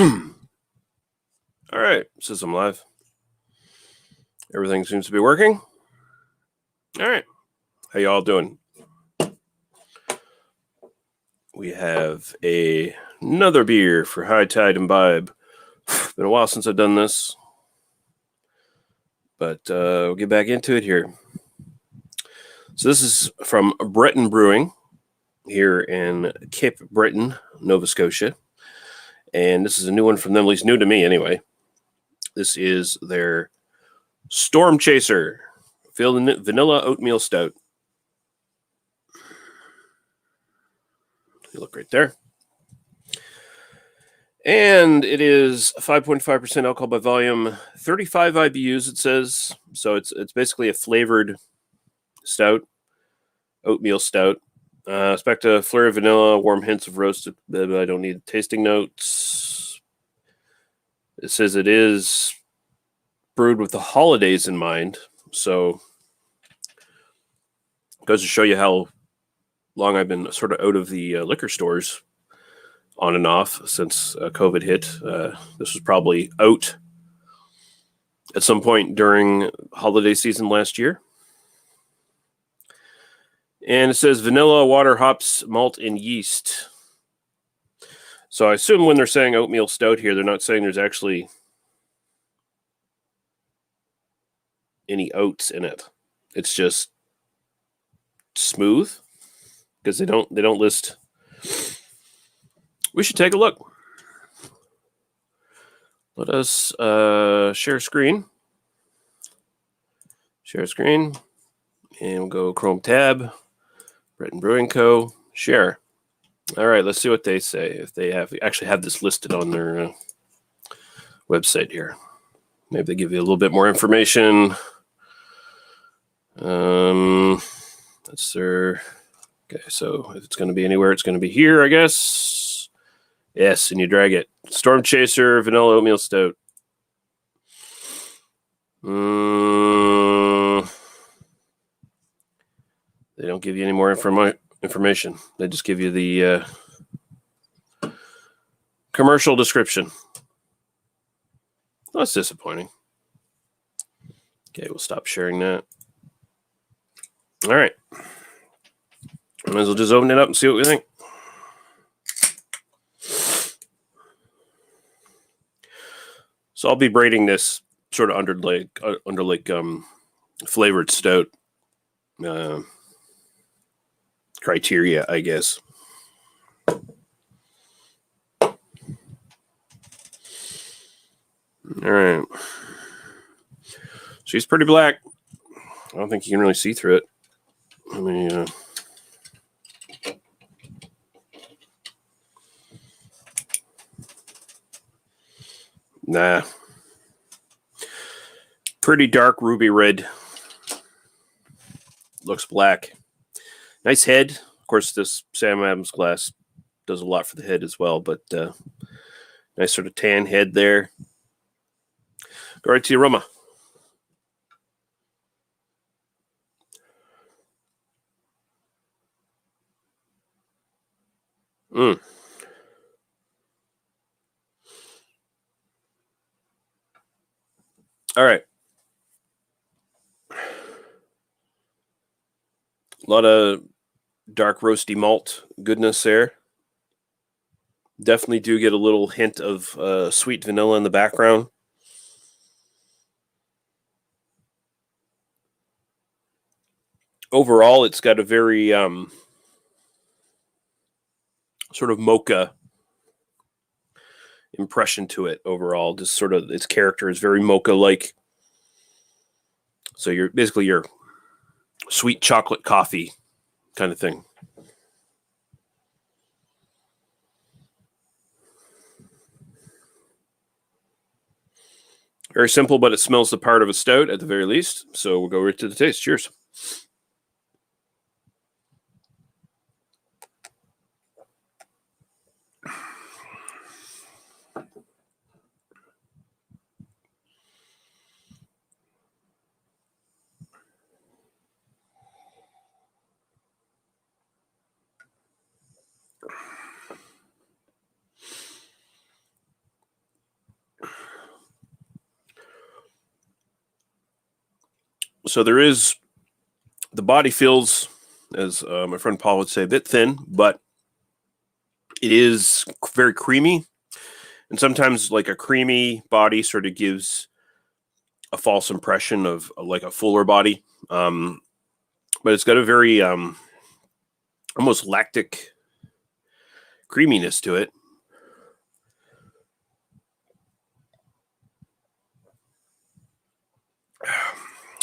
All right, says I'm live. Everything seems to be working. All right, how y'all doing? We have another beer for High Tide Imbibe. Been a while since I've done this, but we'll get back into it here. So this is from Breton Brewing here in Cape Breton, Nova Scotia. And this is a new one from them, at least new to me anyway. This is their Storm Chaser Vanilla Oatmeal Stout. You look right there. And it is 5.5% alcohol by volume, 35 IBUs, it says. So it's basically a flavored stout, oatmeal stout. Expect a flurry of vanilla, warm hints of roasted. I don't need tasting notes. It says it is brewed with the holidays in mind. So it goes to show you how long I've been sort of out of the liquor stores on and off since COVID hit. This was probably out at some point during holiday season last year. And it says vanilla, water, hops, malt, and yeast. So I assume when they're saying oatmeal stout here, they're not saying there's actually any oats in it. It's just smooth because they don't list. We should take a look. Let us share screen. Share screen. And we'll go Chrome tab. Breton Brewing Co. Share. All right, let's see what they say. If they actually have this listed on their website here. Maybe they give you a little bit more information. That's their... Okay, so if it's going to be anywhere, it's going to be here, I guess. Yes, and you drag it. Storm Chaser, Vanilla Oatmeal Stout. They don't give you any more information. They just give you the commercial description. That's disappointing. Okay, we'll stop sharing that. All right. Might as well just open it up and see what we think. So I'll be braiding this sort of under flavored stout criteria, I guess. All right. She's pretty black. I don't think you can really see through it. I mean, nah. Pretty dark ruby red. Looks black. Nice head. Of course, this Sam Adams glass does a lot for the head as well, but nice sort of tan head there. Go right to your aroma. All right. A lot of dark roasty malt goodness there. Definitely do get a little hint of sweet vanilla in the background. Overall, it's got a very sort of mocha impression to it overall. Just sort of its character is very mocha-like. So you're basically your sweet chocolate coffee kind of thing. Very simple, but it smells the part of a stout at the very least. So we'll go right to the taste. Cheers. So the body feels, as my friend Paul would say, a bit thin, but it is very creamy. And sometimes like a creamy body sort of gives a false impression of like a fuller body. But it's got a very almost lactic creaminess to it.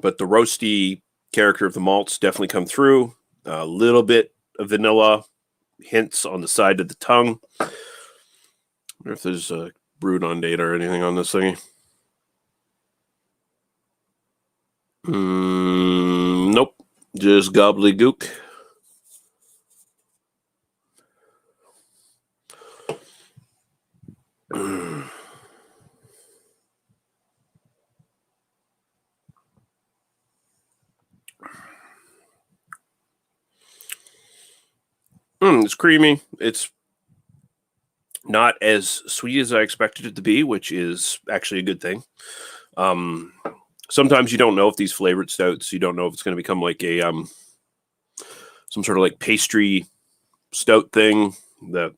But the roasty character of the malts definitely come through. A little bit of vanilla hints on the side of the tongue. I wonder if there's a brewed on date or anything on this thingy. Nope. Just gobbledygook. It's creamy. It's not as sweet as I expected it to be, which is actually a good thing. Sometimes you don't know if these flavored stouts, you don't know if it's going to become like a some sort of like pastry stout thing that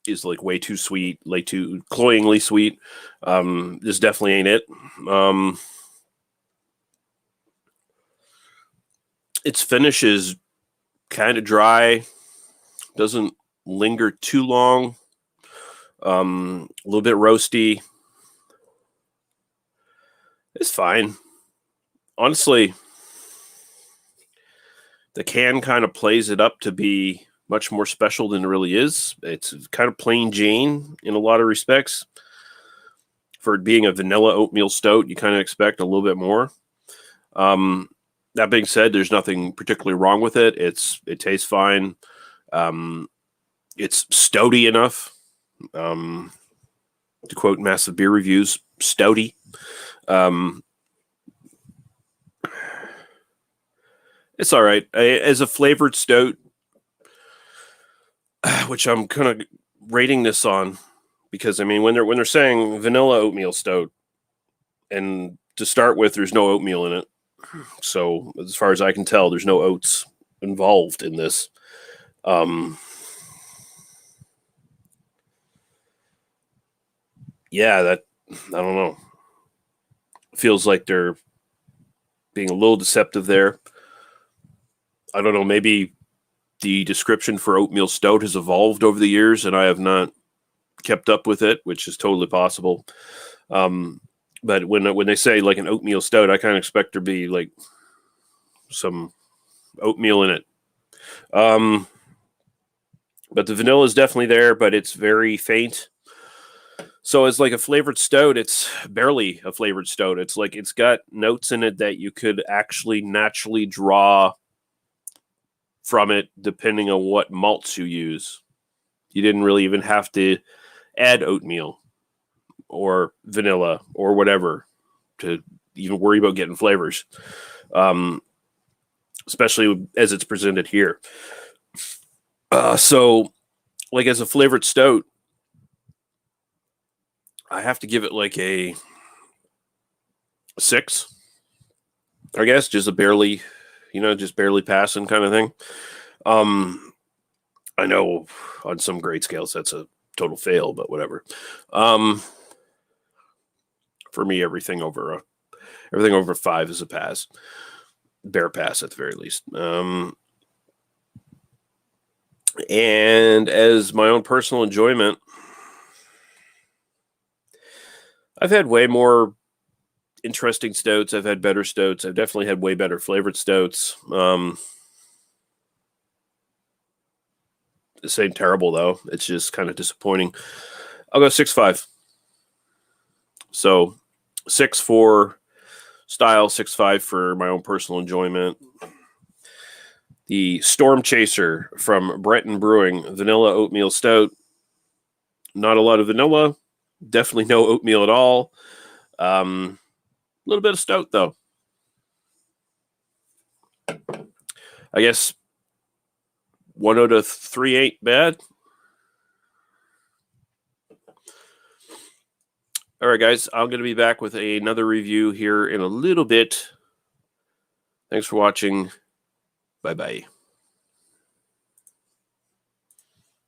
is like way too sweet, like too cloyingly sweet. This definitely ain't it. Its finish is kind of dry, doesn't linger too long. A little bit roasty. It's fine. Honestly, the can kind of plays it up to be much more special than it really is. It's kind of plain Jane in a lot of respects. For it being a vanilla oatmeal stout, you kind of expect a little bit more. That being said, there's nothing particularly wrong with it. It tastes fine. It's stouty enough. To quote Massive Beer Reviews, stouty. It's all right. As a flavored stout, which I'm kind of rating this on, because I mean when they're saying vanilla oatmeal stout, and to start with, there's no oatmeal in it. So as far as I can tell, there's no oats involved in this. Yeah, that I don't know. Feels like they're being a little deceptive there. I don't know. Maybe the description for oatmeal stout has evolved over the years, and I have not kept up with it, which is totally possible. But when they say like an oatmeal stout, I kind of expect there to be like some oatmeal in it. But the vanilla is definitely there, but it's very faint. So it's like a flavored stout. It's barely a flavored stout. It's like it's got notes in it that you could actually naturally draw from it depending on what malts you use. You didn't really even have to add oatmeal or vanilla or whatever to even worry about getting flavors, especially as it's presented here. So, like as a flavored stout, I have to give it like a 6, I guess, just a barely, just barely passing kind of thing. I know on some grade scales that's a total fail, but whatever. For me, everything over 5 is a pass, bare pass at the very least. And as my own personal enjoyment, I've had way more interesting stouts. I've had better stouts. I've definitely had way better flavored stouts. This ain't terrible though. It's just kind of disappointing. I'll go 6.5. So 6 for style, 6.5 for my own personal enjoyment. The Storm Chaser from Breton Brewing, vanilla oatmeal stout. Not a lot of vanilla. Definitely no oatmeal at all. A little bit of stout though. I guess 1 out of 3 ain't bad. All right, guys, I'm going to be back with another review here in a little bit. Thanks for watching. Bye-bye.